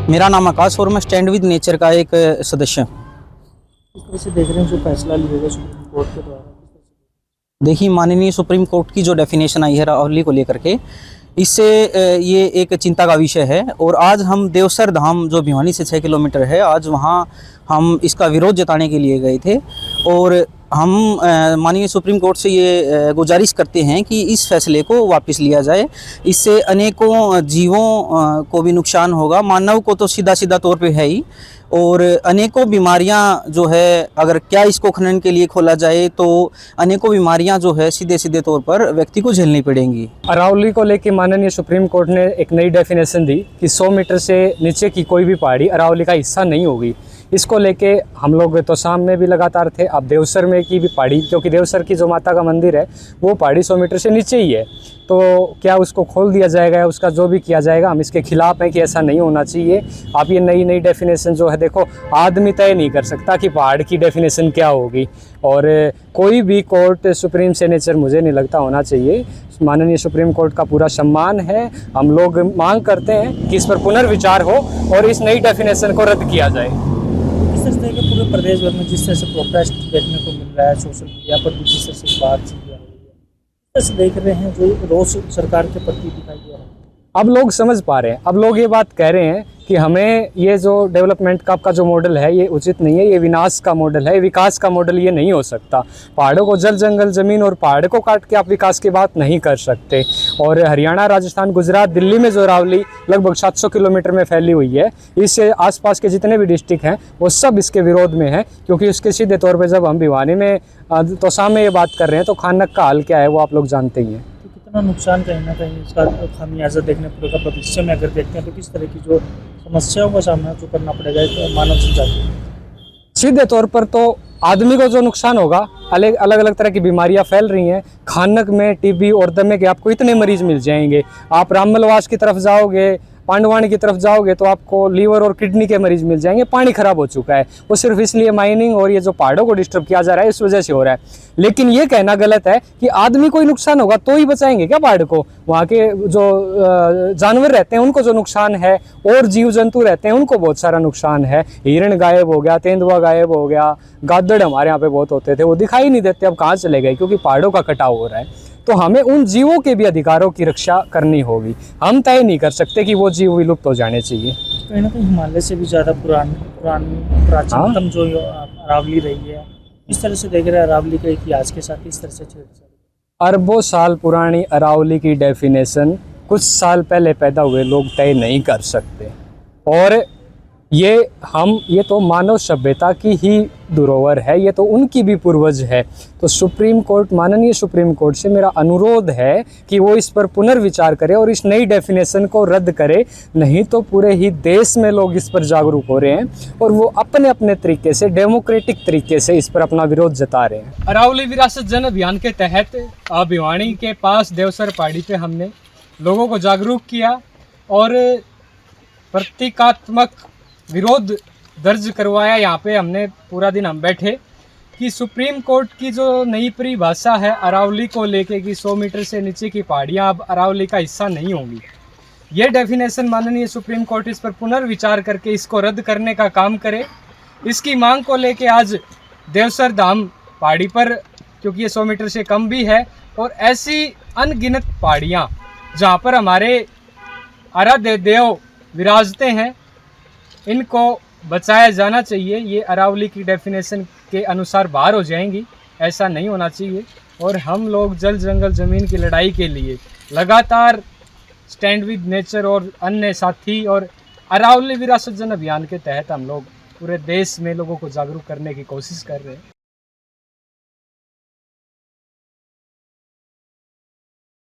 मेरा नाम आकाश और मैं स्टैंड विद नेचर का एक सदस्य हूँ। किस तरह से देख रहे हैं जो फैसला लिया गया सुप्रीम कोर्ट के द्वारा? देखिए, माननीय सुप्रीम कोर्ट की जो डेफिनेशन आई है रावली को लेकर के, इससे ये एक चिंता का विषय है। और आज हम देवसर धाम जो भिवानी से 6 किलोमीटर है, आज वहाँ हम इसका विरोध जताने के लिए गए थे। और हम माननीय सुप्रीम कोर्ट से ये गुजारिश करते हैं कि इस फैसले को वापस लिया जाए। इससे अनेकों जीवों को भी नुकसान होगा, मानव को तो सीधा सीधा तौर पे है ही, और अनेकों बीमारियां जो है, अगर क्या इसको खनन के लिए खोला जाए तो अनेकों बीमारियां जो है सीधे सीधे तौर पर व्यक्ति को झेलनी पड़ेंगी। अरावली को लेकर माननीय सुप्रीम कोर्ट ने एक नई डेफिनेशन दी कि 100 मीटर से नीचे की कोई भी पहाड़ी अरावली का हिस्सा नहीं होगी। इसको लेके हम लोग तो शाम में भी लगातार थे, अब देवसर में की भी पहाड़ी, क्योंकि देवसर की जो माता का मंदिर है वो पहाड़ी 100 मीटर से नीचे ही है, तो क्या उसको खोल दिया जाएगा, उसका जो भी किया जाएगा, हम इसके खिलाफ हैं कि ऐसा नहीं होना चाहिए। आप ये नई नई डेफिनेशन जो है, देखो आदमी तय नहीं कर सकता कि पहाड़ की डेफिनेशन क्या होगी, और कोई भी कोर्ट सुप्रीम से नेचर मुझे नहीं लगता होना चाहिए। माननीय सुप्रीम कोर्ट का पूरा सम्मान है। हम लोग मांग करते हैं कि इस पर पुनर्विचार हो और इस नई डेफिनेशन को रद्द किया जाए। किस तरह से पूरे प्रदेश भर में जिस तरह से प्रोटेस्ट देखने को मिल रहा है, सोशल मीडिया पर भी जिस तरह से बातचीत हो रही है, किस तरह से देख रहे हैं जो रोष सरकार के प्रति दिखाई दे रहा है? अब लोग समझ पा रहे हैं, अब लोग ये बात कह रहे हैं कि हमें ये जो डेवलपमेंट का आपका जो मॉडल है ये उचित नहीं है, ये विनाश का मॉडल है, विकास का मॉडल ये नहीं हो सकता। पहाड़ों को जल जंगल ज़मीन और पहाड़ को काट के आप विकास की बात नहीं कर सकते। और हरियाणा, राजस्थान, गुजरात, दिल्ली में जो अरावली लगभग 700 किलोमीटर में फैली हुई है, इससे आसपास के जितने भी डिस्ट्रिक्ट हैं वो सब इसके विरोध में हैं, क्योंकि उसके सीधे तौर पर जब हम भिवानी में तो सामने ये बात कर रहे हैं तो खानक का हाल क्या है वो आप लोग जानते ही हैं। तो कितना नुकसान कहीं ना कहीं इसका खामियाजा देखने पड़ेगा भविष्य में, अगर देखते हैं तो किस तरह की जो समस्याओं का सामना जो करना पड़ेगा तो मानव जनजाति को? सीधे तौर पर तो आदमी को जो नुकसान होगा, अलग अलग तरह की बीमारियां फैल रही हैं। खानक में टीबी और दमे के आपको इतने मरीज मिल जाएंगे। आप राममलवास की तरफ जाओगे, पांडवानी की तरफ जाओगे तो आपको लीवर और किडनी के मरीज मिल जाएंगे। पानी खराब हो चुका है, वो सिर्फ इसलिए माइनिंग और ये जो पहाड़ों को डिस्टर्ब किया जा रहा है इस वजह से हो रहा है। लेकिन ये कहना गलत है कि आदमी को ही नुकसान होगा तो ही बचाएंगे क्या पहाड़ को? वहाँ के जो जानवर रहते हैं उनको जो नुकसान है, और जीव जंतु रहते हैं उनको बहुत सारा नुकसान है। हिरण गायब हो गया, तेंदुआ गायब हो गया, गादड़ हमारे यहाँ पे बहुत होते थे, वो दिखाई नहीं देते, अब कहाँ चले गए, क्योंकि पहाड़ों का कटाव हो रहा है। तो हमें उन जीवों के भी अधिकारों की रक्षा करनी होगी। हम तय नहीं कर सकते कि वो जीव विलुप्त हो जाने चाहिए। कहीं ना कहीं हिमालय से भी ज़्यादा प्राचीनतम जो अरावली रही है, इस तरह से देख रहे हैं अरावली के इतिहास के साथ इस तरह से छेड़छाड़। अरबों साल पुरानी अरावली की डेफिनेशन कुछ साल पहले पैदा हुए लोग तय नहीं कर सकते। और ये तो मानव सभ्यता की ही धरोहर है, ये तो उनकी भी पूर्वज है। तो सुप्रीम कोर्ट, माननीय सुप्रीम कोर्ट से मेरा अनुरोध है कि वो इस पर पुनर्विचार करे और इस नई डेफिनेशन को रद्द करे। नहीं तो पूरे ही देश में लोग इस पर जागरूक हो रहे हैं और वो अपने अपने तरीके से, डेमोक्रेटिक तरीके से इस पर अपना विरोध जता रहे हैं। अरावली विरासत जन अभियान के तहत भिवानी के पास देवसर पहाड़ी पे हमने लोगों को जागरूक किया और प्रतीकात्मक विरोध दर्ज करवाया। यहाँ पे हमने पूरा दिन हम बैठे कि सुप्रीम कोर्ट की जो नई परिभाषा है अरावली को लेके कि 100 मीटर से नीचे की पहाड़ियाँ अब अरावली का हिस्सा नहीं होंगी, ये डेफिनेशन माननीय सुप्रीम कोर्ट इस पर पुनर्विचार करके इसको रद्द करने का काम करे। इसकी मांग को लेके आज देवसर धाम पहाड़ी पर, क्योंकि ये 100 मीटर से कम भी है, और ऐसी अनगिनत पहाड़ियाँ जहाँ पर हमारे आराध्य देव विराजते हैं, इनको बचाया जाना चाहिए। ये अरावली की डेफिनेशन के अनुसार बाहर हो जाएंगी, ऐसा नहीं होना चाहिए। और हम लोग जल जंगल ज़मीन की लड़ाई के लिए लगातार स्टैंड विद नेचर और अन्य साथी और अरावली विरासत जन अभियान के तहत हम लोग पूरे देश में लोगों को जागरूक करने की कोशिश कर रहे हैं।